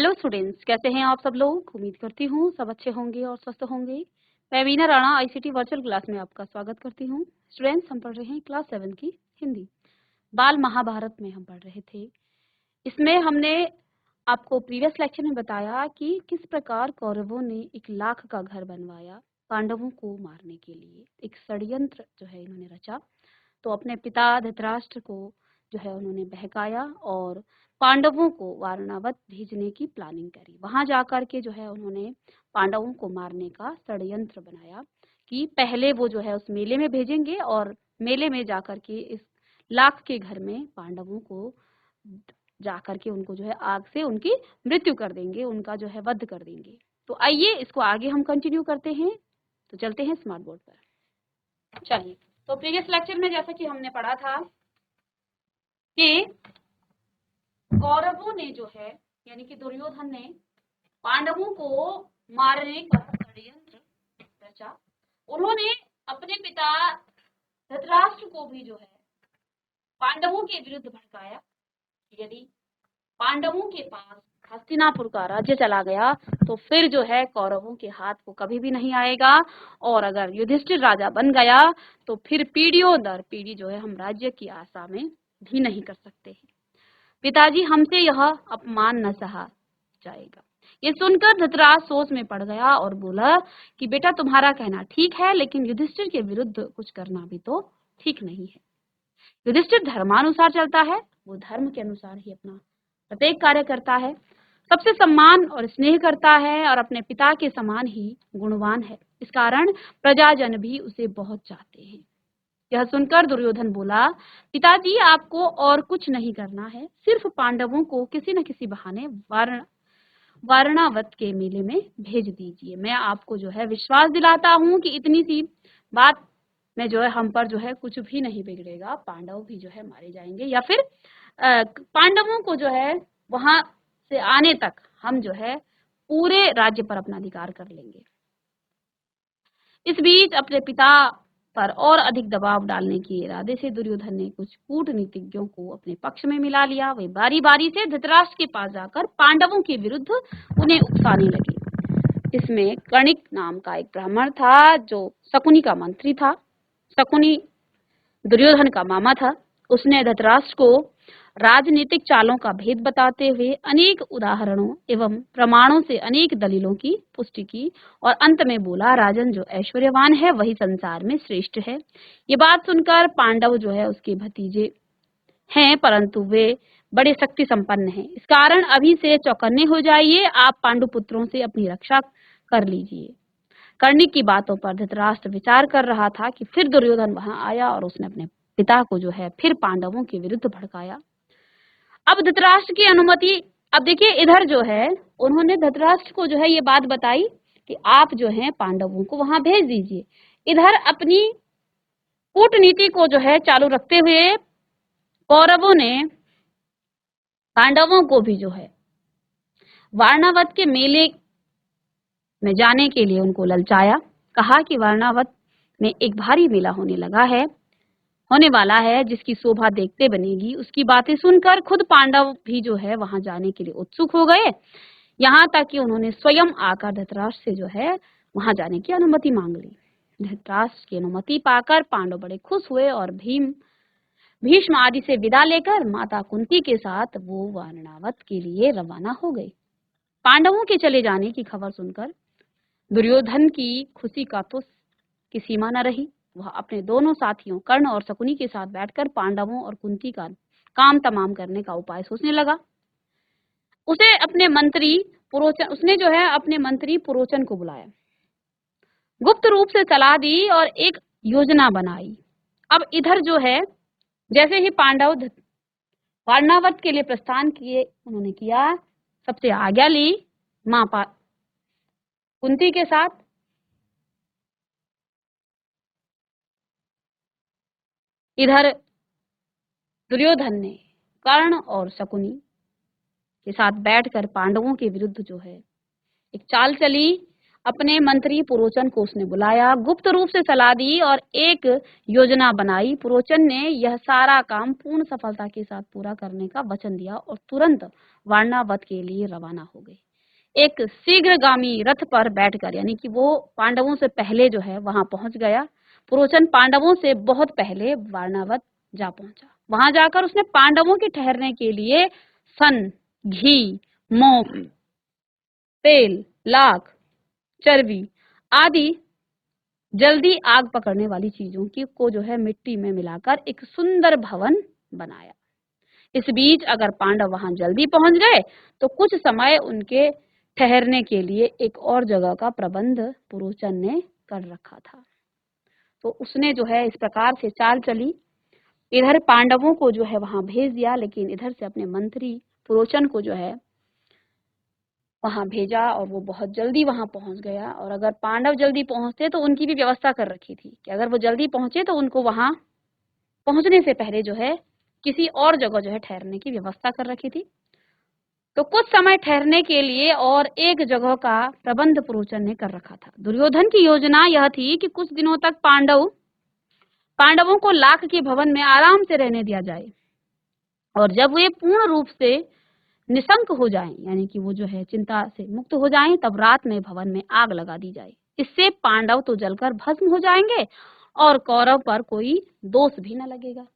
Hello students, कैसे हैं आप सब लोग। उम्मीद करती हूँ सब अच्छे होंगे और स्वस्थ होंगे। मैं Veena Rana ICT virtual class में आपका स्वागत करती हूँ। स्टूडेंट्स, हम पढ़ रहे हैं क्लास 7 की हिंदी। बाल महाभारत में हम पढ़ रहे थे। इसमें हमने आपको प्रीवियस लेक्चर में बताया कि किस प्रकार कौरवों ने 1 लाख का घर बनवाया पांडवों को मारने के लिए। एक षड्यंत्र जो है इन्होंने रचा। तो अपने पिता धृतराष्ट्र को जो है उन्होंने बहकाया और पांडवों को वारणावत भेजने की प्लानिंग करी। वहां जाकर के जो है उन्होंने पांडवों को मारने का षड्यंत्र बनाया कि पहले वो जो है उस मेले में भेजेंगे और मेले में जाकर के इस लाख के घर में पांडवों को जाकर के उनको जो है आग से उनकी मृत्यु कर देंगे, उनका जो है वध कर देंगे। तो आइए इसको आगे हम कंटिन्यू करते हैं। तो चलते हैं स्मार्ट बोर्ड पर। चलिए, तो प्रीवियस लेक्चर में जैसा कि हमने पढ़ा था कि कौरवों ने जो है यानी कि दुर्योधन ने पांडवों को मारने का षड्यंत्र रचा। उन्होंने अपने पिता धृतराष्ट्र को भी जो है पांडवों के विरुद्ध भड़काया। यदि पांडवों के पास हस्तिनापुर का राज्य चला गया तो फिर जो है कौरवों के हाथ को कभी भी नहीं आएगा, और अगर युधिष्ठिर राजा बन गया तो फिर पीढ़ियों दर पीढ़ी जो है हम राज्य की आशा में भी नहीं कर सकते हैं। पिताजी, हमसे यह अपमान न सहा जाएगा। ये सुनकर धृतराष्ट्र सोच में पड़ गया और बोला कि बेटा, तुम्हारा कहना ठीक है, लेकिन युधिष्ठिर के विरुद्ध कुछ करना भी तो ठीक नहीं है। युधिष्ठिर धर्मानुसार चलता है, वो धर्म के अनुसार ही अपना प्रत्येक कार्य करता है, सबसे सम्मान और स्नेह करता है और अपने पिता के समान ही गुणवान है। इस कारण प्रजाजन भी उसे बहुत चाहते हैं। यह सुनकर दुर्योधन बोला, पिताजी, आपको और कुछ नहीं करना है, सिर्फ पांडवों को किसी न किसी बहाने वारणावत के मेले में भेज दीजिए। मैं आपको जो है विश्वास दिलाता हूँ कि इतनी सी बात में जो है हम पर जो है कुछ भी नहीं बिगड़ेगा। पांडव भी जो है मारे जाएंगे या फिर पांडवों को जो है वहां से आने तक हम जो है पूरे राज्य पर अपना अधिकार कर लेंगे। इस बीच अपने पिता पर और अधिक दबाव डालने के इरादे से दुर्योधन ने कुछ कूटनीतिज्ञों को अपने पक्ष में मिला लिया। वे बारी बारी से धृतराष्ट्र के पास जाकर पांडवों के विरुद्ध उन्हें उकसाने लगे। इसमें कर्णिक नाम का एक ब्राह्मण था जो शकुनी का मंत्री था। शकुनी दुर्योधन का मामा था। उसने धृतराष्ट्र को राजनीतिक चालों का भेद बताते हुए अनेक उदाहरणों एवं प्रमाणों से अनेक दलीलों की पुष्टि की और अंत में बोला, राजन, जो ऐश्वर्यवान है वही संसार में श्रेष्ठ है। ये बात सुनकर पांडव जो है उसके भतीजे हैं, परंतु वे बड़े शक्ति संपन्न हैं। इस कारण अभी से चौकन्ने हो जाइए। आप पांडुपुत्रों से अपनी रक्षा कर लीजिए। कर्णिक की बातों पर धृतराष्ट्र विचार कर रहा था कि फिर दुर्योधन वहां आया और उसने अपने पिता को जो है फिर पांडवों के विरुद्ध भड़काया। अब धृतराष्ट्र की अनुमति, अब देखिए इधर जो है उन्होंने धृतराष्ट्र को जो है ये बात बताई कि आप जो है पांडवों को वहां भेज दीजिए। इधर अपनी कूटनीति को जो है चालू रखते हुए कौरवों ने पांडवों को भी जो है वारणावत के मेले में जाने के लिए उनको ललचाया। कहा कि वारणावत में एक भारी मेला होने वाला है जिसकी शोभा देखते बनेगी। उसकी बातें सुनकर खुद पांडव भी जो है वहां जाने के लिए उत्सुक हो गए। यहाँ तक कि उन्होंने स्वयं आकर धृतराष्ट्र से जो है वहां जाने की अनुमति मांग ली। धृतराष्ट्र की अनुमति पाकर पांडव बड़े खुश हुए और भीष्म आदि से विदा लेकर माता कुंती के साथ वो वारणावत के लिए रवाना हो गए। पांडवों के चले जाने की खबर सुनकर दुर्योधन की खुशी का तो की सीमा न रही। वह अपने दोनों साथियों कर्ण और शकुनी के साथ बैठकर पांडवों और कुंती का काम तमाम करने का उपाय सोचने लगा। उसने जो है अपने मंत्री पुरोचन को बुलाया, गुप्त रूप से सलाह दी और एक योजना बनाई। अब इधर जो है जैसे ही पांडव वारणावत के लिए प्रस्थान उन्होंने किया, सबसे आज्ञा ली मां कुंती के साथ। इधर दुर्योधन ने कर्ण और शकुनी के साथ बैठकर पांडवों के विरुद्ध जो है एक चाल चली अपने मंत्री पुरोचन को उसने बुलाया, गुप्त रूप से सलाह दी और एक योजना बनाई। पुरोचन ने यह सारा काम पूर्ण सफलता के साथ पूरा करने का वचन दिया और तुरंत वारणावत के लिए रवाना हो गए। एक शीघ्रगामी रथ पर बैठकर, यानी कि वो पांडवों से पहले जो है वहां पहुंच गया। पुरोचन पांडवों से बहुत पहले वारणावत जा पहुंचा। वहां जाकर उसने पांडवों के ठहरने के लिए सन, घी, मोम, तेल, लाख, चर्बी आदि जल्दी आग पकड़ने वाली चीजों की को जो है मिट्टी में मिलाकर एक सुंदर भवन बनाया। इस बीच अगर पांडव वहां जल्दी पहुंच गए तो कुछ समय उनके ठहरने के लिए एक और जगह का प्रबंध पुरोचन ने कर रखा था। तो उसने जो है इस प्रकार से चाल चली, इधर पांडवों को जो है वहां भेज दिया, लेकिन इधर से अपने मंत्री पुरोचन को जो है वहां भेजा और वो बहुत जल्दी वहां पहुंच गया। और अगर पांडव जल्दी पहुंचते तो उनकी भी व्यवस्था कर रखी थी कि अगर वो जल्दी पहुंचे तो उनको वहां पहुंचने से पहले जो है किसी और जगह जो है ठहरने की व्यवस्था कर रखी थी। तो कुछ समय ठहरने के लिए और एक जगह का प्रबंध पुरोचन ने कर रखा था। दुर्योधन की योजना यह थी कि कुछ दिनों तक पांडवों को लाख के भवन में आराम से रहने दिया जाए और जब वे पूर्ण रूप से निशंक हो जाएं, यानी कि वो जो है चिंता से मुक्त हो जाएं, तब रात में भवन में आग लगा दी जाए। इससे पांडव तो जलकर भस्म हो जाएंगे और कौरव पर कोई दोष भी न लगेगा।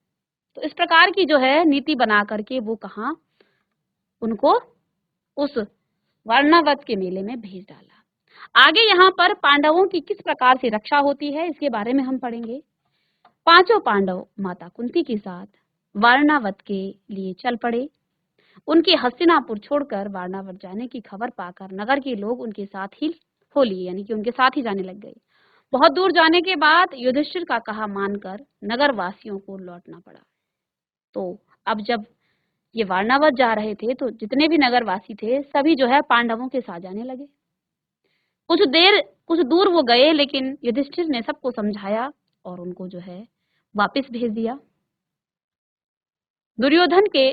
तो इस प्रकार की जो है नीति बना करके वो कहा उनको उस वारणावत के मेले में भेज डाला। आगे यहाँ पर पांडवों की किस प्रकार से रक्षा होती है इसके बारे में हम पढ़ेंगे। पांचों पांडव माता कुंती के साथ वारणावत के लिए चल पड़े। उनके हस्तिनापुर छोड़कर वारणावत जाने की खबर पाकर नगर के लोग उनके साथ ही हो लिए, यानी कि उनके साथ ही जाने लग गए। बहुत दूर जाने के बाद युधिष्ठिर का कहा मानकर नगर वासियों को लौटना पड़ा। तो अब जब ये वारणावत जा रहे थे तो जितने भी नगरवासी थे सभी जो है पांडवों के साथ जाने लगे। कुछ दूर वो गए, लेकिन युधिष्ठिर ने सबको समझाया और उनको जो है वापस भेज दिया। दुर्योधन के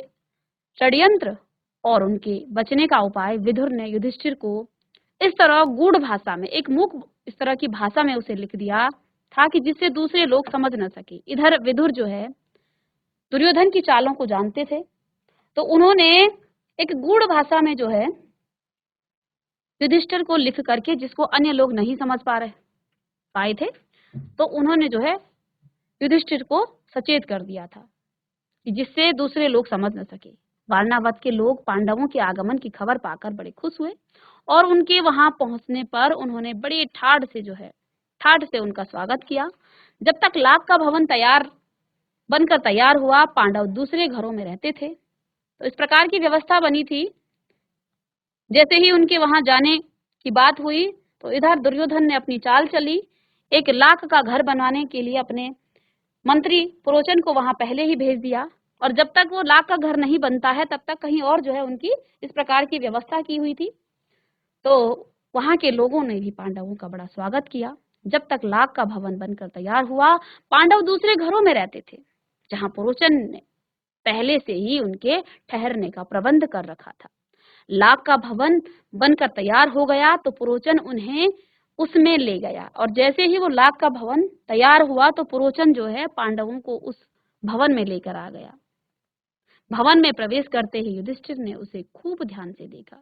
षड्यंत्र और उनके बचने का उपाय विदुर ने युधिष्ठिर को इस तरह गूढ़ भाषा में, एक मूक इस तरह की भाषा में उसे लिख दिया था कि जिससे दूसरे लोग समझ न सके। इधर विदुर जो है दुर्योधन की चालों को जानते थे, तो उन्होंने एक गूढ़ भाषा में जो है युधिष्ठिर को लिख करके, जिसको अन्य लोग नहीं समझ पाए थे, तो उन्होंने जो है युधिष्ठिर को सचेत कर दिया था कि जिससे दूसरे लोग समझ न सके। वारणावत के लोग पांडवों के आगमन की खबर पाकर बड़े खुश हुए और उनके वहां पहुंचने पर उन्होंने बड़े ठाठ से उनका स्वागत किया। जब तक लाख का भवन बनकर तैयार हुआ, पांडव दूसरे घरों में रहते थे। तो इस प्रकार की व्यवस्था बनी थी। जैसे ही उनके वहां जाने की बात हुई तो इधर दुर्योधन ने अपनी चाल चली। एक लाख का घर बनवाने के लिए अपने मंत्री पुरोचन को वहां पहले ही भेज दिया और जब तक वो लाख का घर नहीं बनता है तब तक कहीं और जो है उनकी इस प्रकार की व्यवस्था की हुई थी। तो वहां के लोगों ने भी पांडवों का बड़ा स्वागत किया। जब तक लाख का भवन बनकर तैयार हुआ, पांडव दूसरे घरों में रहते थे जहां पुरोचन ने पहले से ही उनके ठहरने का प्रबंध कर रखा था। लाख का भवन बनकर तैयार हो गया तो पुरोचन उन्हें उसमें ले गया और जैसे ही वो लाख का भवन तैयार हुआ तो पुरोचन जो है पांडवों को उस भवन में लेकर आ गया। भवन में प्रवेश करते ही युधिष्ठिर ने उसे खूब ध्यान से देखा।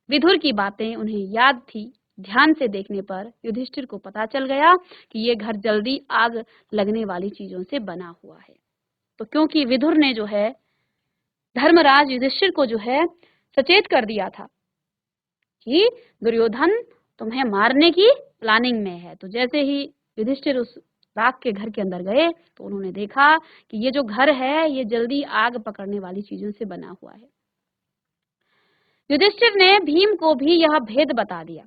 विदुर की बातें उन्हें याद थी। ध्यान से देखने पर युधिष्ठिर को पता चल गया कि ये घर जल्दी आग लगने वाली चीजों से बना हुआ है। तो क्योंकि विदुर ने जो है धर्मराज युधिष्ठिर को जो है सचेत कर दिया था कि दुर्योधन तुम्हें मारने की प्लानिंग में है, तो जैसे ही युधिष्ठिर उस राख के घर के अंदर गए तो उन्होंने देखा कि ये जो घर है ये जल्दी आग पकड़ने वाली चीजों से बना हुआ है। युधिष्ठिर ने भीम को भी यह भेद बता दिया,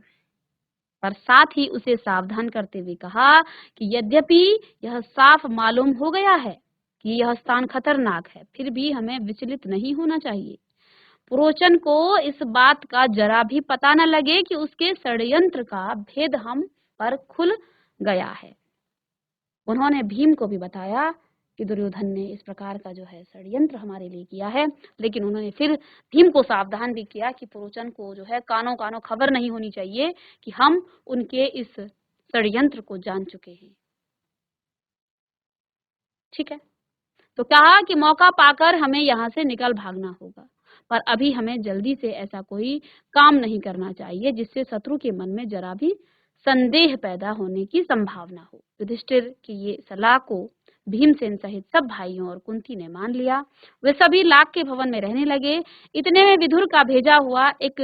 पर साथ ही उसे सावधान करते हुए कहा कि यद्यपि यह साफ मालूम हो गया है कि यह स्थान खतरनाक है, फिर भी हमें विचलित नहीं होना चाहिए। पुरोचन को इस बात का जरा भी पता न लगे कि उसके षड्यंत्र का भेद हम पर खुल गया है। उन्होंने भीम को भी बताया कि दुर्योधन ने इस प्रकार का जो है षड्यंत्र हमारे लिए किया है। लेकिन उन्होंने फिर भीम को सावधान भी किया कि पुरोचन को जो है कानों कानों खबर नहीं होनी चाहिए कि हम उनके इस षड्यंत्र को जान चुके हैं। ठीक है, तो कहा कि मौका पाकर हमें यहाँ से निकल भागना होगा, पर अभी हमें जल्दी से ऐसा कोई काम नहीं करना चाहिए जिससे शत्रु के मन में जरा भी संदेह पैदा होने की संभावना हो। युधिष्ठिर की ये सलाह को भीमसेन सहित सब भाइयों और कुंती ने मान लिया। वे सभी लाख के भवन में रहने लगे। इतने में विदुर का भेजा हुआ एक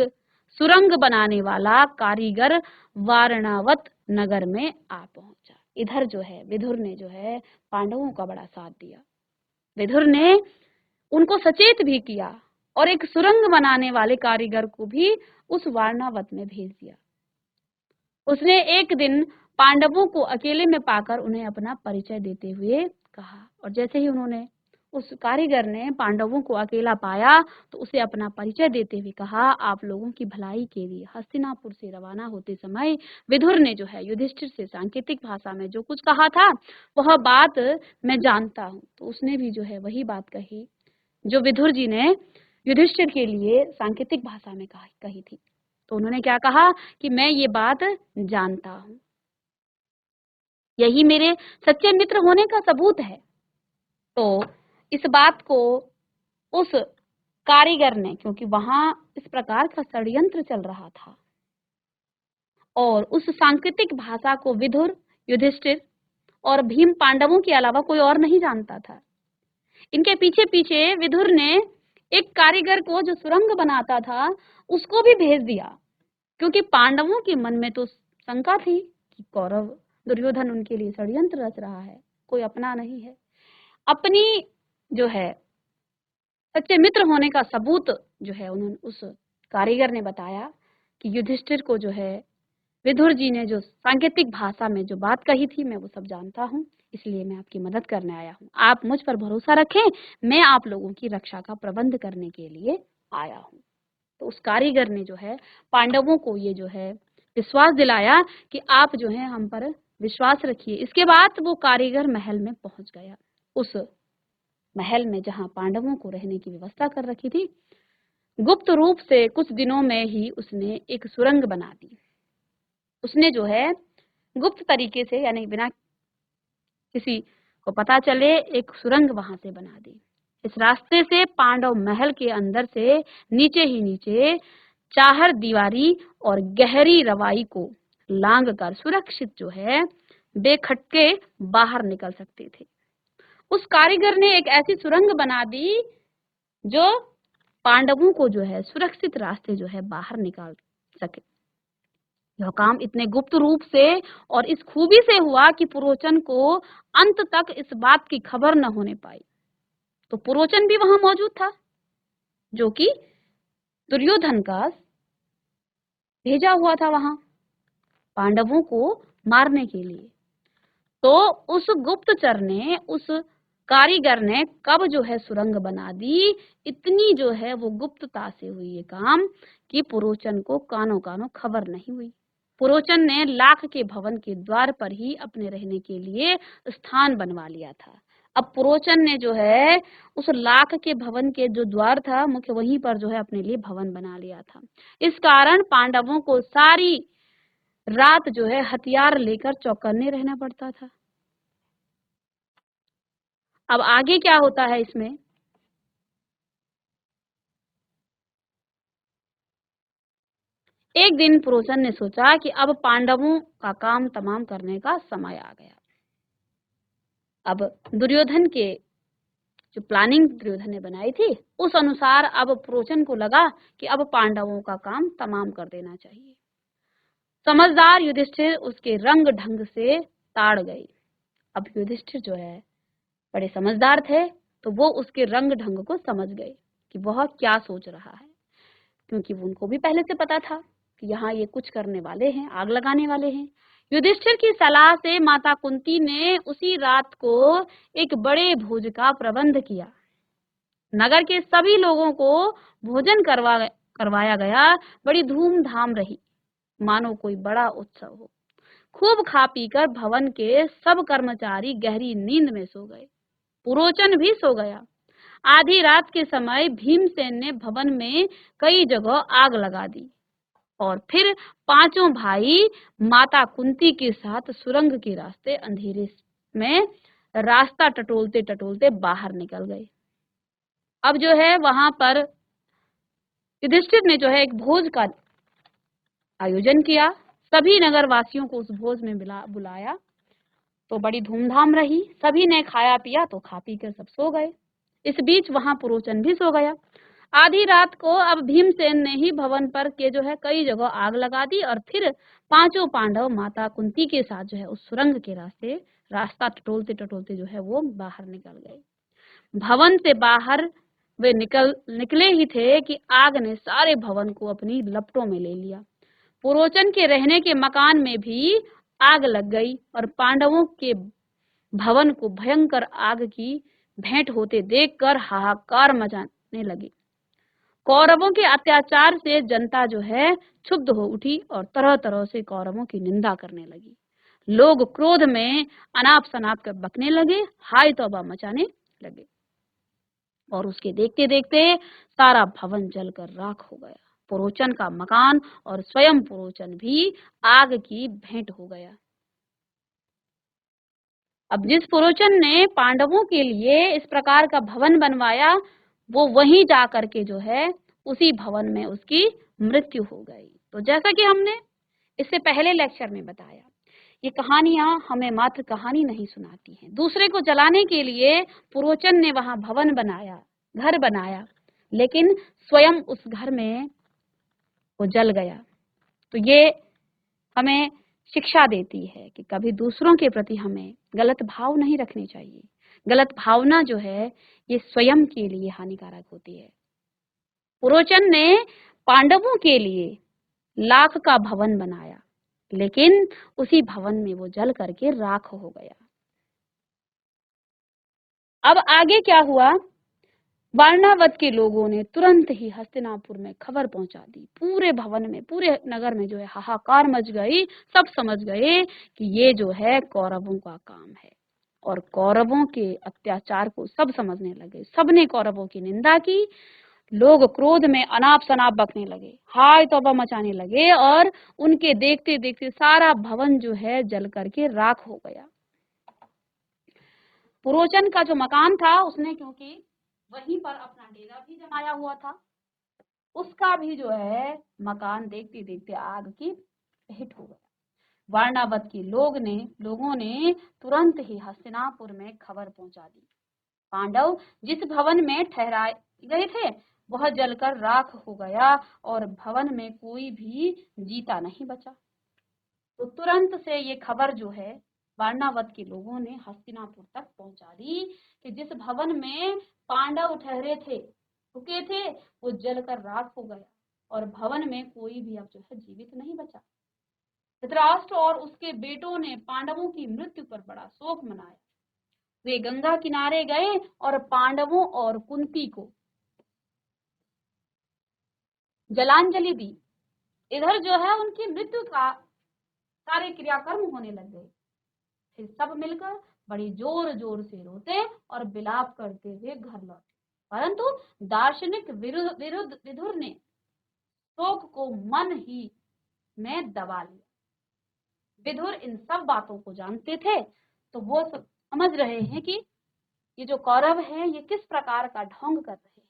सुरंग बनाने वाला कारीगर वारणावत नगर में आ पहुंचा। इधर जो है विदुर ने जो है पांडवों का बड़ा साथ दिया। विदुर ने उनको सचेत भी किया और एक सुरंग बनाने वाले कारीगर को भी उस वारणावत में भेज दिया। उसने एक दिन पांडवों को अकेले में पाकर उन्हें अपना परिचय देते हुए कहा, और जैसे ही उन्होंने उस कारीगर ने पांडवों को अकेला पाया तो उसे अपना परिचय देते हुए कहा, आप लोगों की भलाई के लिए हस्तिनापुर से रवाना होते समय विदुर ने जो है युधिष्ठिर से सांकेतिक भाषा में जो कुछ कहा था वह बात मैं जानता हूँ। तो उसने भी जो है वही बात कही जो विदुर जी ने युधिष्ठिर के लिए सांकेतिक भाषा में कही थी। तो उन्होंने क्या कहा कि मैं ये बात जानता हूँ, यही मेरे सच्चे मित्र होने का सबूत है। तो इस बात को उस कारीगर ने, क्योंकि वहां इस प्रकार का षड्यंत्र चल रहा था और उस सांकेतिक भाषा को विदुर, युधिष्ठिर और भीम पांडवों के अलावा कोई और नहीं जानता था। इनके पीछे पीछे विदुर ने एक कारीगर को जो सुरंग बनाता था उसको भी भेज दिया, क्योंकि पांडवों के मन में तो शंका थी कि कौरव दुर्योधन उनके लिए षड्यंत्र रच रहा है, कोई अपना नहीं है। अपनी जो है सच्चे मित्र होने का सबूत जो है उन्होंने उस कारीगर ने बताया कि युधिष्ठिर को जो है विदुर जी ने जो सांकेतिक भाषा में जो बात कही थी मैं वो सब जानता हूँ, इसलिए मैं आपकी मदद करने आया हूँ। आप मुझ पर भरोसा रखें, मैं आप लोगों की रक्षा का प्रबंध करने के लिए आया हूँ। तो उस कारीगर ने जो है पांडवों को ये जो है विश्वास दिलाया कि आप जो है हम पर विश्वास रखिए। इसके बाद वो कारीगर महल में पहुंच गया। उस महल में जहां पांडवों को रहने की व्यवस्था कर रखी थी, गुप्त रूप से कुछ दिनों में ही उसने एक सुरंग बना दी। उसने जो है गुप्त तरीके से, यानी बिना किसी को पता चले, एक सुरंग वहां से बना दी। इस रास्ते से पांडव महल के अंदर से नीचे ही नीचे चार दीवारी और गहरी रवाई को लांग कर सुरक्षित जो है बेखटके बाहर निकल सकते थे। उस कारीगर ने एक ऐसी सुरंग बना दी जो पांडवों को जो है सुरक्षित रास्ते जो है बाहर निकाल सके। यह काम इतने गुप्त रूप से और इस खूबी से हुआ कि पुरोचन को अंत तक इस बात की खबर न होने पाई। तो पुरोचन भी वहां मौजूद था, जो कि दुर्योधन का भेजा हुआ था वहां पांडवों को मारने के लिए। तो उस गुप्तचर ने, उस कारीगर ने कब जो है सुरंग बना दी, इतनी जो है वो गुप्तता से हुई ये काम कि पुरोचन को कानों कानों खबर नहीं हुई। पुरोचन ने लाख के भवन के द्वार पर ही अपने रहने के लिए स्थान बनवा लिया था। अब पुरोचन ने जो है उस लाख के भवन के जो द्वार था मुख्य, वहीं पर जो है अपने लिए भवन बना लिया था। इस कारण पांडवों को सारी रात जो है हथियार लेकर चौकन्ने रहना पड़ता था। अब आगे क्या होता है इसमें, एक दिन पुरोचन ने सोचा कि अब पांडवों का काम तमाम करने का समय आ गया। अब दुर्योधन के जो प्लानिंग दुर्योधन ने बनाई थी उस अनुसार अब पुरोचन को लगा कि अब पांडवों का काम तमाम कर देना चाहिए। समझदार युधिष्ठिर उसके रंग ढंग से ताड़ गई। अब युधिष्ठिर जो है बड़े समझदार थे, तो वो उसके रंग ढंग को समझ गए कि वह क्या सोच रहा है, क्योंकि उनको भी पहले से पता था कि यहाँ ये कुछ करने वाले हैं, आग लगाने वाले हैं। युधिष्ठिर की सलाह से माता कुंती ने उसी रात को एक बड़े भोज का प्रबंध किया। नगर के सभी लोगों को भोजन करवाया गया। बड़ी धूमधाम रही, मानो कोई बड़ा उत्सव हो। खूब खा पीकर भवन के सब कर्मचारी गहरी नींद में सो गए। पुरोचन भी सो गया। आधी रात के समय भीमसेन ने भवन में कई जगह आग लगा दी और फिर पांचों भाई माता कुंती के साथ सुरंग के रास्ते अंधेरे में रास्ता टटोलते टटोलते बाहर निकल गए। अब जो है वहां पर युधिष्ठिर ने जो है एक भोज का आयोजन किया। सभी नगर वासियों को उस भोज में बुलाया तो बड़ी धूमधाम रही। सभी ने खाया पिया तो खा पी कर सब सो गए। इस बीच वहां पुरोचन भी सो गया। आधी रात को अब भीमसेन ने ही भवन पर के जो है कई जगह आग लगा दी और फिर पांचों पांडव माता कुंती के साथ जो है उस सुरंग के रास्ता टटोलते टटोलते जो है वो बाहर निकल गए। भवन से बाहर वे निकले ही थे कि आग ने सारे भवन को अपनी लपटों में ले लिया। पुरोचन के रहने के मकान में भी आग लग गई और पांडवों के भवन को भयंकर आग की भेंट होते देखकर हाहाकार मचाने लगी। कौरवों के अत्याचार से जनता जो है क्षुब्ध हो उठी और तरह तरह से कौरवों की निंदा करने लगी। लोग क्रोध में अनाप शनाप कर बकने लगे, हाय तौबा मचाने लगे और उसके देखते देखते सारा भवन जलकर राख हो गया। पुरोचन का मकान और स्वयं पुरोचन भी आग की भेंट हो गया। अब जिस पुरोचन ने पांडवों के लिए इस प्रकार का भवन बनवाया वो वहीं जा करके जो है उसी भवन में उसकी मृत्यु हो गई। तो जैसा कि हमने इससे पहले लेक्चर में बताया, ये कहानियां हमें मात्र कहानी नहीं सुनाती हैं। दूसरे को जलाने के लिए पुरोचन ने वहां भवन बनाया, घर बनाया, लेकिन स्वयं उस घर में वो जल गया। तो ये हमें शिक्षा देती है कि कभी दूसरों के प्रति हमें गलत भाव नहीं रखने चाहिए। गलत भावना जो है ये स्वयं के लिए हानिकारक होती है। पुरोचन ने पांडवों के लिए लाख का भवन बनाया, लेकिन उसी भवन में वो जल करके राख हो गया। अब आगे क्या हुआ? वारणावत के लोगों ने तुरंत ही हस्तिनापुर में खबर पहुंचा दी। पूरे भवन में, पूरे नगर में जो है हाहाकार मच गई। सब समझ गए कि ये जो है कौरवों का काम है और कौरवों के अत्याचार को सब समझने लगे। सबने कौरवों की निंदा की। लोग क्रोध में अनाप शनाप बकने लगे, हाय तौबा मचाने लगे और उनके देखते देखते सारा भवन जो है जल करके राख हो गया। पुरोचन का जो मकान था उसने क्योंकि वहीं पर अपना डेरा भी जमाया हुआ था, उसका भी जो है मकान देखते देखते आग की भेंट हो गया। वारणावत के लोगों ने तुरंत ही हस्तिनापुर में खबर पहुंचा दी। पांडव जिस भवन में ठहराए गए थे वह जलकर राख हो गया और भवन में कोई भी जीता नहीं बचा। तो तुरंत से ये खबर जो है वारणावत के लोगों ने हस्तिनापुर तक पहुंचा दी कि जिस भवन में पांडव ठहरे थे, रुके थे, वो जलकर राख हो गया और भवन में कोई भी अब जो है जीवित नहीं बचा। धृतराष्ट्र और उसके बेटों ने पांडवों की मृत्यु पर बड़ा शोक मनाया। वे गंगा किनारे गए और पांडवों और कुंती को जलांजलि दी। इधर जो है उनकी मृत्यु का सारे क्रियाकर्म होने लग गए। फिर सब मिलकर बड़ी जोर जोर से रोते और विलाप करते हुए घर लौटे। परंतु दार्शनिक विदुर ने शोक को मन ही में दबा लिया। विदुर इन सब बातों को जानते थे, तो वो सब समझ रहे हैं कि ये जो कौरव हैं ये किस प्रकार का ढोंग कर रहे हैं,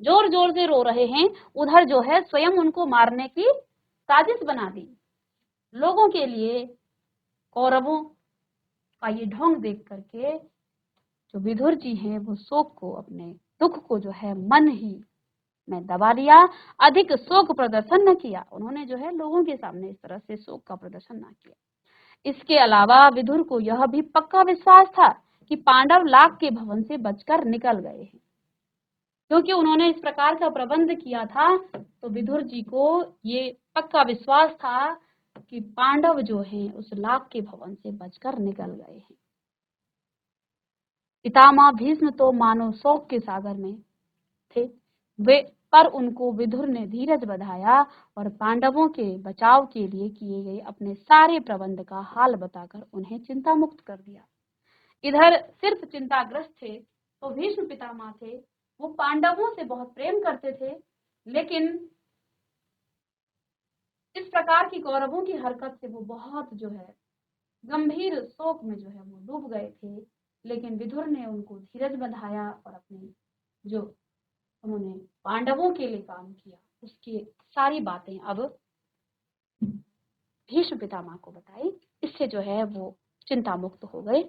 जोर जोर से रो रहे हैं। उधर जो है स्वयं उनको मारने की साजिश बना दी। लोगों के लिए कौरवों का ये ढोंग देख करके जो विदुर जी हैं वो शोक को, अपने दुख को जो है मन ही में दबा दिया। अधिक शोक प्रदर्शन न किया। उन्होंने जो है लोगों के सामने इस तरह से शोक का प्रदर्शन न किया। इसके अलावा विदुर को यह भी पक्का विश्वास था कि पांडव लाख के भवन से बचकर निकल गए हैं। क्योंकि उन्होंने इस प्रकार का प्रबंध किया था, तो विदुर जी को ये पक्का विश्वास था कि पांडव जो हैं उस लाख के भवन से बचकर निकल गए हैं। पितामह भीष्म तो मानो शोक के सागर में थे। वे पर उनको विदुर ने धीरज बधाया और पांडवों के बचाव के लिए किए गए अपने सारे प्रबंध का हाल बताकर उन्हें चिंता मुक्त कर दिया। इधर सिर्फ चिंताग्रस्त थे तो भीष्म पितामह थे वो पांडवों से बहुत प्रेम करते थे, लेकिन इस प्रकार की कौरवों की हरकत से वो बहुत जो है गंभीर शोक में जो है वो डूब गए थे। लेकिन विदुर ने उनको धीरज बंधाया और अपने जो उन्होंने पांडवों के लिए काम किया उसकी सारी बातें अब भीष्म पितामह को बताई। इससे जो है वो चिंता मुक्त हो गए।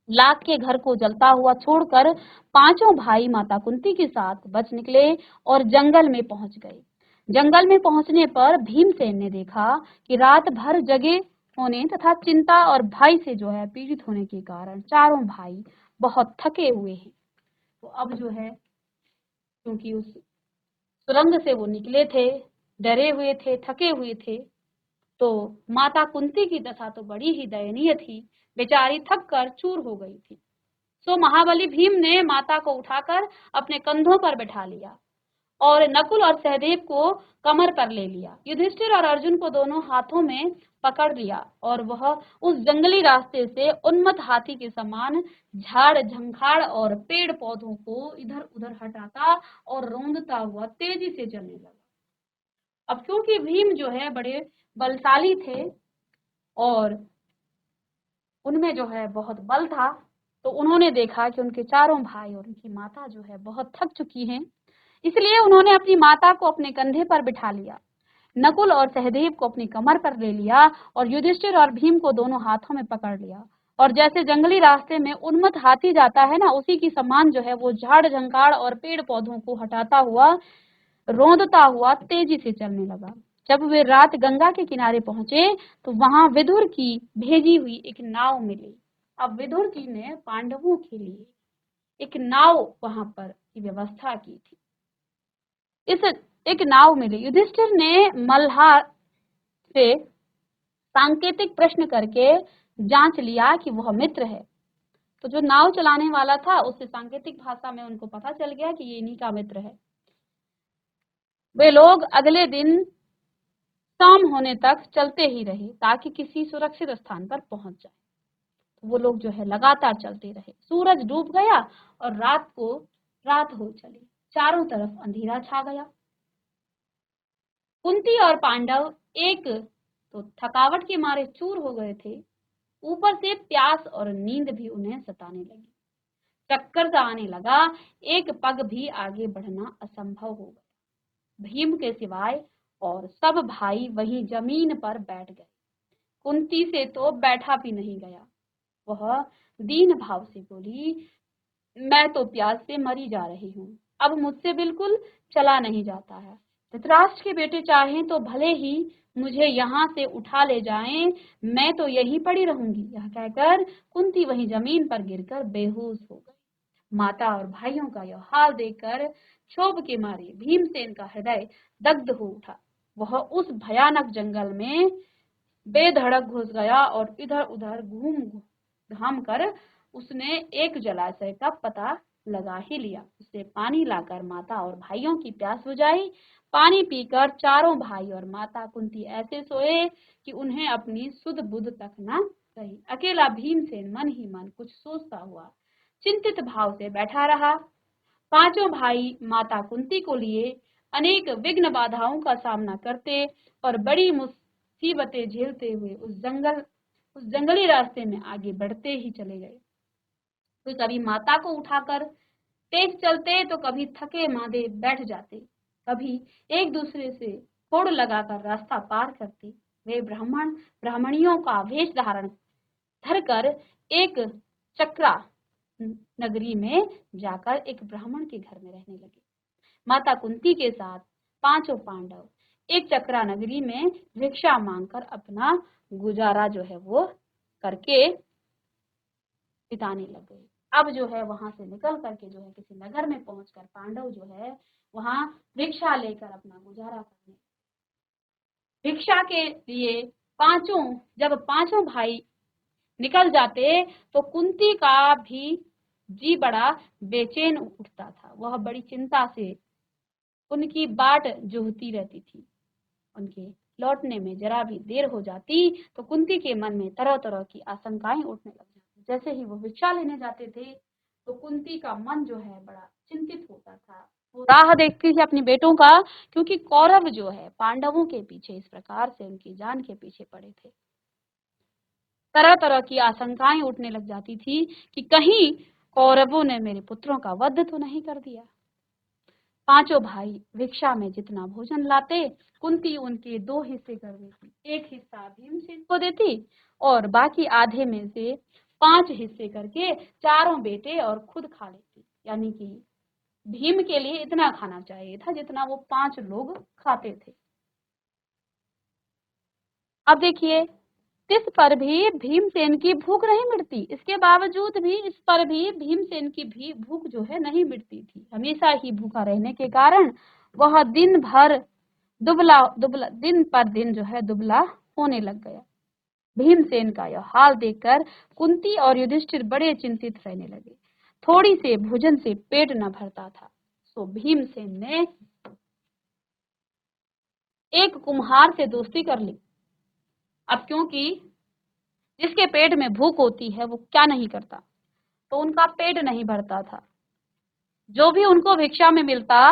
लाख के घर को जलता हुआ छोड़कर पांचों भाई माता कुंती के साथ बच निकले और जंगल में पहुंच गए। जंगल में पहुंचने पर भीमसेन ने देखा कि रात भर जगे होने तथा चिंता और भय से जो है पीड़ित होने के कारण चारों भाई बहुत थके हुए हैं। तो अब जो है क्योंकि उस सुरंग से वो निकले थे, डरे हुए थे, थके हुए थे, तो माता कुंती की दशा तो बड़ी ही दयनीय थी। बेचारी थक कर चूर हो गई थी। सो महाबली भीम ने माता को उठाकर अपने कंधों पर बैठा लिया और नकुल और सहदेव को कमर पर ले लिया। युधिष्ठिर और अर्जुन को दोनों हाथों में पकड़ लिया और वह उस जंगली रास्ते से उन्मत्त हाथी के समान झाड़ झंखाड़ और पेड़ पौधों को इधर उधर हटाता और रौंदता हुआ तेजी से चलने लगा। अब क्योंकि भीम जो है बड़े बलशाली थे और उनमें जो है बहुत बल था, तो उन्होंने देखा कि उनके चारों भाई और उनकी माता जो है बहुत थक चुकी हैं, इसलिए उन्होंने अपनी माता को अपने कंधे पर बिठा लिया, नकुल और सहदेव को अपनी कमर पर ले लिया और युधिष्ठिर और भीम को दोनों हाथों में पकड़ लिया और जैसे जंगली रास्ते में उन्मत्त हाथी जाता है ना, उसी की समान जो है वो झाड़ झंकाड़ और पेड़ पौधों को हटाता हुआ रौंदता हुआ तेजी से चलने लगा। जब वे रात गंगा के किनारे पहुंचे तो वहां विदुर की भेजी हुई एक नाव मिली। अब विदुर जी ने पांडवों के लिए एक नाव वहां पर की व्यवस्था की थी। इस एक नाव मिली। युधिष्ठिर ने मल्हार से सांकेतिक प्रश्न करके जांच लिया कि वह मित्र है। तो जो नाव चलाने वाला था उससे सांकेतिक भाषा में उनको पता चल गया कि ये इन्हीं का मित्र है। वे लोग अगले दिन शाम होने तक चलते ही रहे ताकि किसी सुरक्षित स्थान पर पहुंच जाए। तो वो लोग जो है लगातार चलते रहे। सूरज डूब गया और रात हो चली। चारों तरफ अंधेरा छा गया। कुंती और पांडव एक तो थकावट के मारे चूर हो गए थे, ऊपर से प्यास और नींद भी उन्हें सताने लगी। चक्कर सा आने लगा। एक पग भी आगे बढ़ना असंभव हो गया। भीम के सिवाय और सब भाई वहीं जमीन पर बैठ गए। कुंती से तो बैठा भी नहीं गया। वह दीन भाव से बोली, मैं तो प्यास से मरी जा रही हूँ, अब मुझसे बिल्कुल चला नहीं जाता है। धृतराष्ट्र के बेटे चाहें तो भले ही मुझे यहाँ से उठा ले जाएं, मैं तो यहीं पड़ी रहूंगी। यह कहकर कुंती वहीं जमीन पर गिरकर बेहोश हो गई। माता और भाइयों का यह हाल देखकर क्षोभ के मारे भीमसेन का हृदय दग्ध हो उठा। वह उस भयानक जंगल में बेधड़क घुस गया और इधर उधर घूम घाम कर उसने एक जलाशय का पता लगा ही लिया। उससे पानी लाकर माता और भाइयों की प्यास बुझाई। पानी पीकर चारों भाई और माता कुंती ऐसे सोए कि उन्हें अपनी सुध बुध तक न रही। अकेला भीमसेन मन ही मन कुछ सोचता हुआ चिंतित भाव से बैठा रहा। पांचों भाई माता कुंती को लिए अनेक विघ्न बाधाओं का सामना करते और बड़ी मुसीबतें झेलते हुए उस जंगली रास्ते में आगे बढ़ते ही चले गए। कोई कभी माता को उठाकर तेज चलते तो कभी थके मांदे बैठ जाते, कभी एक दूसरे से होड़ लगाकर रास्ता पार करते। वे ब्राह्मणियों का वेश धारण धरकर एक चक्रा नगरी में जाकर एक ब्राह्मण के घर में रहने लगे। माता कुंती के साथ पांचों पांडव एक चक्रा नगरी में भिक्षा मांगकर अपना गुजारा जो है वो करके बिताने लग गए। अब जो है वहां से निकल करके जो है किसी नगर में पहुंचकर पांडव जो है वहां भिक्षा लेकर अपना गुजारा करने। भिक्षा के लिए जब पांचों भाई निकल जाते तो कुंती का भी जी बड़ा बेचैन उठता था। वह बड़ी चिंता से उनकी बाट जोहती रहती थी। उनके लौटने में जरा भी देर हो जाती तो कुंती के मन में तरह तरह की आशंकाएं उठने लग जाती। जैसे ही वो भिक्षा लेने जाते थे तो कुंती का मन जो है बड़ा चिंतित होता था। वो राह देखती थी अपनी बेटों का, क्योंकि कौरव जो है पांडवों के पीछे इस प्रकार से उनकी जान के पीछे पड़े थे। तरह तरह की आशंकाएं उठने लग जाती थी कि कहीं कौरवों ने मेरे पुत्रों का वध तो नहीं कर दिया। पांचों भाई भिक्षा में जितना भोजन लाते, कुंती उनके दो हिस्से कर देती। एक हिस्सा भीमसेन को देती और बाकी आधे में से 5 हिस्से करके चारों बेटे और खुद खा लेती। यानी कि भीम के लिए इतना खाना चाहिए था जितना वो 5 लोग खाते थे। अब देखिए, इस पर भी भीमसेन की भूख नहीं मिटती। इसके बावजूद भी इस पर भी भीमसेन की भी भूख जो है नहीं मिटती थी। हमेशा ही भूखा रहने के कारण वह दिन भर दुबला दुबला दिन पर दिन जो है दुबला होने लग गया। भीमसेन का यह हाल देखकर कुंती और युधिष्ठिर बड़े चिंतित रहने लगे। थोड़ी से भोजन से पेट न भरता था, तो भीमसेन ने एक कुम्हार से दोस्ती कर ली। अब क्योंकि जिसके पेट में भूख होती है वो क्या नहीं करता, तो उनका पेट नहीं भरता था। जो भी उनको भिक्षा में मिलता,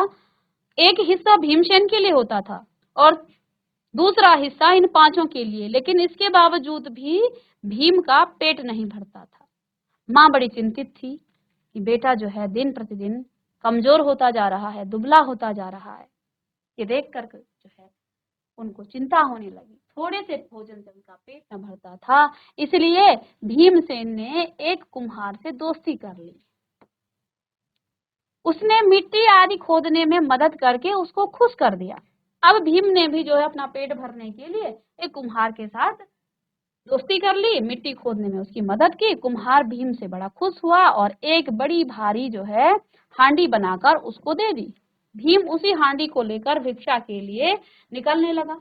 एक हिस्सा भीमसेन के लिए होता था और दूसरा हिस्सा इन 5 के लिए। लेकिन इसके बावजूद भी भीम का पेट नहीं भरता था। माँ बड़ी चिंतित थी कि बेटा जो है दिन प्रतिदिन कमजोर होता जा रहा है, दुबला होता जा रहा है। ये देख कर जो है उनको चिंता होने लगी। थोड़े से भोजन से उनका पेट न भरता था, इसलिए भीमसेन ने एक कुम्हार से दोस्ती कर ली। उसने मिट्टी आदि खोदने में मदद करके उसको खुश कर दिया। अब भीम ने भी जो है अपना पेट भरने के लिए एक कुम्हार के साथ दोस्ती कर ली, मिट्टी खोदने में उसकी मदद की। कुम्हार भीम से बड़ा खुश हुआ और एक बड़ी भारी जो है हांडी बनाकर उसको दे दी। भीम उसी हांडी को लेकर भिक्षा के लिए निकलने लगा।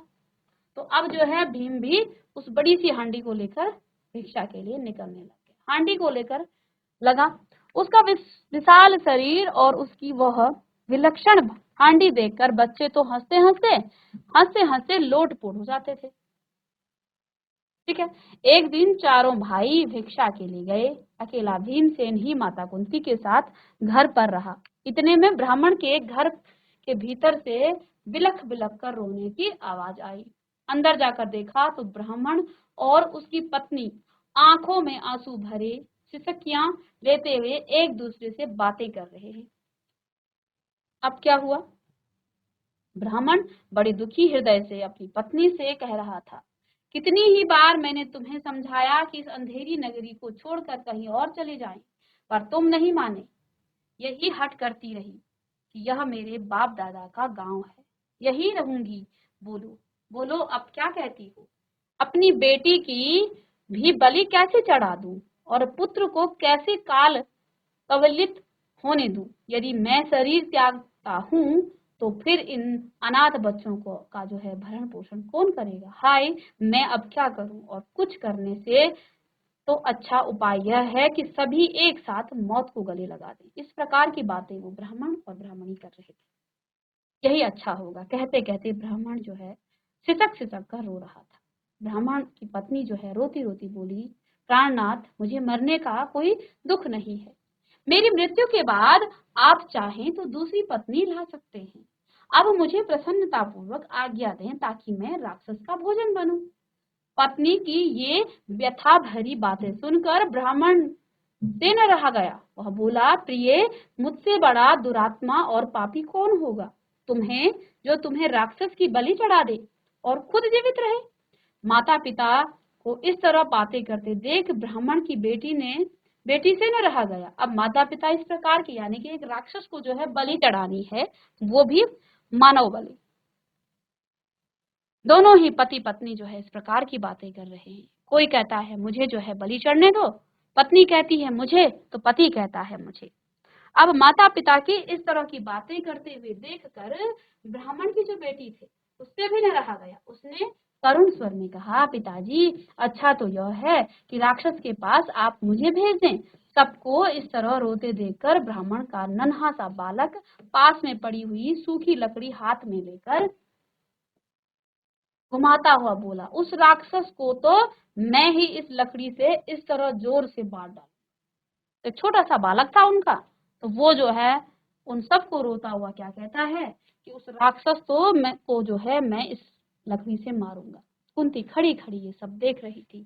तो अब जो है भीम भी उस बड़ी सी हांडी को लेकर भिक्षा के लिए निकलने लगे। हांडी को लेकर लगा। उसका विशाल शरीर और उसकी वह विलक्षण हांडी देखकर बच्चे तो हंसते हंसते लोटपोट हो जाते थे। ठीक है। एक दिन चारों भाई भिक्षा के लिए गए। अकेला भीमसेन ही माता कुंती के साथ घर पर रहा। इतने में ब्राह्मण के घर के भीतर से बिलख बिलख कर रोने की आवाज आई। अंदर जाकर देखा तो ब्राह्मण और उसकी पत्नी आंखों में आंसू भरे सिसकियां लेते हुए एक दूसरे से बातें कर रहे हैं। अब क्या हुआ? ब्राह्मण बड़े दुखी हृदय से अपनी पत्नी से कह रहा था, कितनी ही बार मैंने तुम्हें समझाया कि इस अंधेरी नगरी को छोड़कर कहीं और चले जाएं, पर तुम नहीं माने। यही हट करती रही कि यह मेरे बाप दादा का गांव है, यही रहूंगी। बोलो बोलो, अब क्या कहती हो? अपनी बेटी की भी बलि कैसे चढ़ा दूं और पुत्र को कैसे काल कवलित होने दूं? यदि मैं शरीर त्यागता हूं तो फिर इन अनाथ बच्चों को का जो है भरण पोषण कौन करेगा? हाय, मैं अब क्या करूं? और कुछ करने से तो अच्छा उपाय यह है कि सभी एक साथ मौत को गले लगा दें। इस प्रकार की बातें वो ब्राह्मण और ब्राह्मणी कर रहे थे। यही अच्छा होगा। कहते कहते ब्राह्मण जो है सिसक सिसक कर रो रहा था। ब्राह्मण की पत्नी जो है रोती रोती बोली, प्राणनाथ, मुझे मरने का कोई दुख नहीं है। मेरी मृत्यु के बाद आप चाहें तो दूसरी पत्नी ला सकते हैं। अब मुझे प्रसन्नता पूर्वक आज्ञा दें ताकि मैं राक्षस का भोजन बनूं। पत्नी की ये व्यथा भरी बातें सुनकर ब्राह्मण से न रहा गया। वह बोला, प्रिय, मुझसे बड़ा दुरात्मा और पापी कौन होगा? तुम्हें जो तुम्हें राक्षस की बलि चढ़ा दे और खुद जीवित रहे। माता पिता को इस तरह बातें करते देख ब्राह्मण की बेटी से न रहा गया। अब माता पिता इस प्रकार की, यानी कि एक राक्षस को जो है बलि चढ़ानी है, वो भी मानव बलि। दोनों ही पति पत्नी जो है इस प्रकार की बातें कर रहे हैं। कोई कहता है मुझे जो है बलि चढ़ने दो, पत्नी कहती है मुझे, तो पति कहता है मुझे। अब माता पिता की इस तरह की बातें करते हुए देखकर ब्राह्मण की जो बेटी थी उससे भी न रहा गया। उसने करुण स्वर में कहा, पिताजी, अच्छा तो यह है कि राक्षस के पास आप मुझे भेज दें। सबको इस तरह रोते देखकर ब्राह्मण का नन्हा सा बालक पास में पड़ी हुई सूखी लकड़ी हाथ में लेकर घुमाता हुआ बोला, उस राक्षस को तो मैं ही इस लकड़ी से इस तरह जोर से मार डालूं। तो एक छोटा सा बालक था उनका, तो वो जो है उन सबको रोता हुआ क्या कहता है कि उस राक्षस तो मैं को जो है मैं इस लकड़ी से मारूंगा। कुंती खड़ी खड़ी ये सब देख रही थी।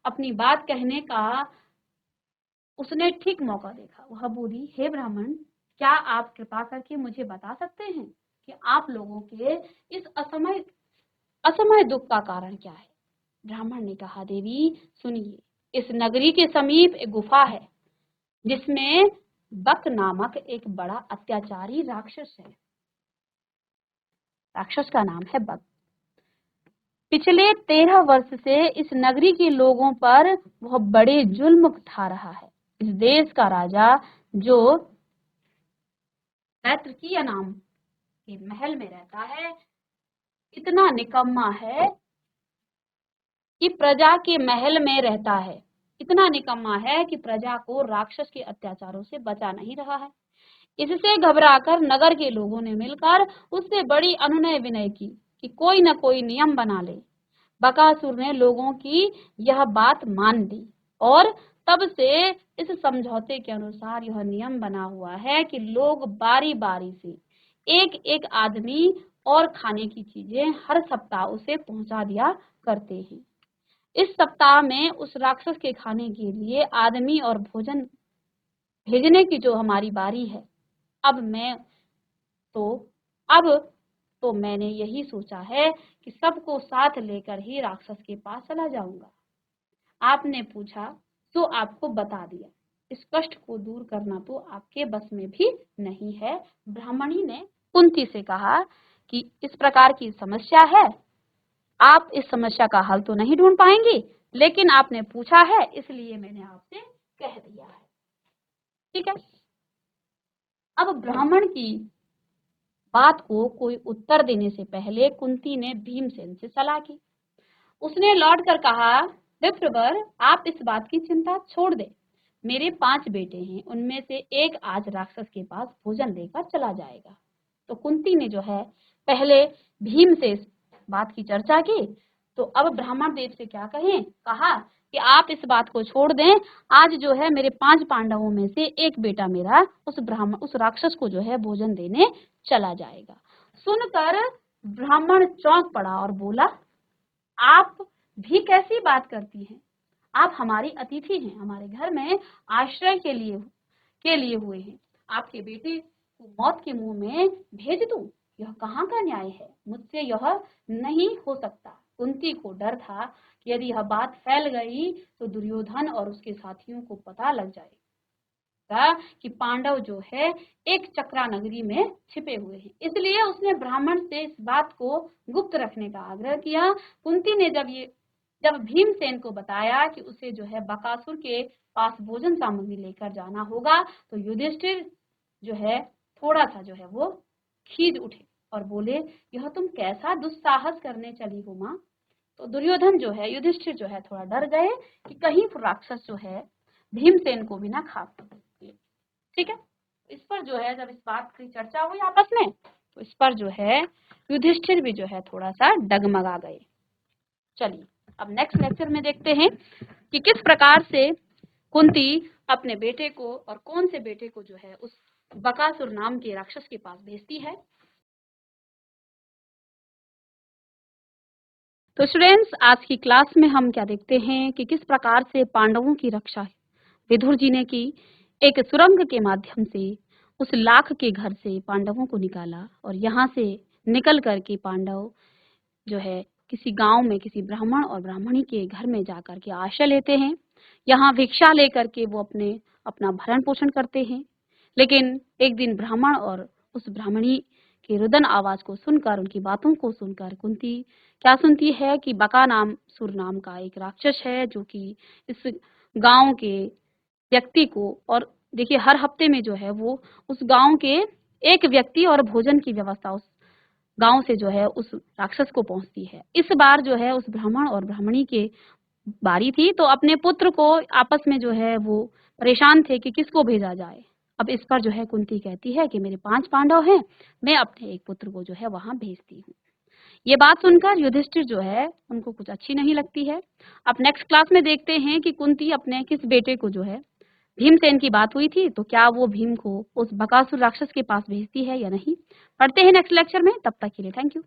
अपनी बात कहने का उसने ठीक मौका देखा। वह बोली, हे ब्राह्मण, क्या आप कृपा करके मुझे बता सकते हैं कि आप लोगों के इस असमय असमय दुख का कारण क्या है? ब्राह्मण ने कहा, देवी सुनिए, इस नगरी के समीप एक गुफा है जिसमें बक नामक एक बड़ा अत्याचारी राक्षस है। राक्षस का नाम है बक। पिछले 13 वर्ष से इस नगरी के लोगों पर वह बड़े जुल्म उठा रहा है। इस देश का राजा जो तैत्रकीय नाम के महल में रहता है, इतना निकम्मा है कि प्रजा के महल में रहता है, इतना निकम्मा है कि प्रजा को राक्षस के अत्याचारों से बचा नहीं रहा है। इससे घबराकर नगर के लोगों ने मिलकर उससे बड़ी अनुनय विनय की कि कोई न कोई नियम बना ले। बकासुर ने लोगों की यह बात मान ली और तब से इस समझौते के अनुसार यह नियम बना हुआ है कि लोग बारी बारी से एक एक आदमी और खाने की चीजें हर सप्ताह उसे पहुंचा दिया करते हैं। इस सप्ताह में उस राक्षस के खाने के लिए आदमी और भोजन भेजने की जो हमारी बारी है, अब तो अब तो मैंने यही सोचा है कि सबको साथ लेकर ही राक्षस के पास चला जाऊंगा। आपने पूछा तो आपको बता दिया। इस कष्ट को दूर करना तो आपके बस में भी नहीं है। ब्राह्मणी ने कुंती से कहा कि इस प्रकार की समस्या है, आप इस समस्या का हल तो नहीं ढूंढ पाएंगी, लेकिन आपने पूछा है इसलिए मैंने आपसे कह दिया है। ठीक है। अब ब्राह्मण की बात को कोई उत्तर देने से पहले कुंती ने भीमसेन से सलाह की। उसने लौट कर कहा, विप्रवर, आप इस बात की चिंता छोड़ दें। मेरे 5 बेटे हैं, उनमें से एक आज राक्षस के पास भोजन लेकर चला जाएगा। तो कुंती ने जो है पहले भीम से इस बात की चर्चा की, तो अब ब्राह्मण देव से क्या कहें, कहा कि आप इस बात को छोड़ दें। आज जो है मेरे 5 पांडवों में से एक बेटा मेरा उस राक्षस को जो है भोजन देने चला जाएगा। सुनकर ब्राह्मण चौंक पड़ा और बोला, आप भी कैसी बात करती हैं? आप हमारी अतिथि हैं, हमारे घर में आश्रय के लिए हुए हैं। आपके बेटे को मौत के मुंह में भेज दूं? यह कहाँ का न्याय है? मुझसे यह नहीं हो सकता। कुंती को डर था कि यदि यह बात फैल गई तो दुर्योधन और उसके साथियों को पता लग जाएगा कि पांडव जो है एक चक्रा नगरी में छिपे हुए हैं। इसलिए उसने ब्राह्मण से इस बात को गुप्त रखने का आग्रह किया। कुंती ने जब भीमसेन को बताया कि उसे जो है बकासुर के पास भोजन सामग्री लेकर जाना होगा, तो युधिष्ठिर जो है थोड़ा सा जो है वो खीज उठे और बोले, यह तुम कैसा दुस्साहस करने चली हो माँ? तो दुर्योधन जो है, युधिष्ठिर जो है थोड़ा डर गए कि कहीं राक्षस जो है भीमसेन को भी ना खा ले। ठीक है। इस पर जो है जब इस बात की चर्चा हुई आपस में, तो इस पर जो है युधिष्ठिर भी जो है थोड़ा सा डगमगा गए। चलिए अब नेक्स्ट लेक्चर में देखते हैं कि किस प्रकार से कुंती अपने बेटे को और कौन से बेटे को जो है उस बकासुर नाम के राक्षस के पास भेजती है। तो स्टूडेंट्स, आज की क्लास में हम क्या देखते हैं कि किस प्रकार से पांडवों की रक्षा विदुर जी ने की। एक सुरंग के माध्यम से उस लाख के घर से पांडवों को निकाला और यहाँ से निकल करके पांडव जो है किसी गांव में किसी ब्राह्मण और ब्राह्मणी के घर में जाकर के आश्रय लेते हैं। यहाँ भिक्षा लेकर के वो अपना भरण पोषण करते हैं। लेकिन एक दिन ब्राह्मण और उस ब्राह्मणी के रुदन आवाज को सुनकर, उनकी बातों को सुनकर कुंती क्या सुनती है कि बका नाम सुर नाम का एक राक्षस है जो कि इस गांव के व्यक्ति को, और देखिए हर हफ्ते में जो है वो उस गांव के एक व्यक्ति और भोजन की व्यवस्था उस गांव से जो है उस राक्षस को पहुंचती है। इस बार जो है उस ब्राह्मण और ब्राह्मणी के बारी थी, तो अपने पुत्र को आपस में जो है वो परेशान थे कि किसको भेजा जाए। अब इस पर जो है कुंती कहती है कि मेरे 5 पांडव हैं, मैं अपने एक पुत्र को जो है वहां भेजती हूँ। ये बात सुनकर युधिष्ठिर जो है उनको कुछ अच्छी नहीं लगती है। अब नेक्स्ट क्लास में देखते हैं कि कुंती अपने किस बेटे को जो है भीमसेन की बात हुई थी, तो क्या वो भीम को उस बकासुर राक्षस के पास भेजती है या नहीं? पढ़ते हैं नेक्स्ट लेक्चर में, तब तक के लिए थैंक यू।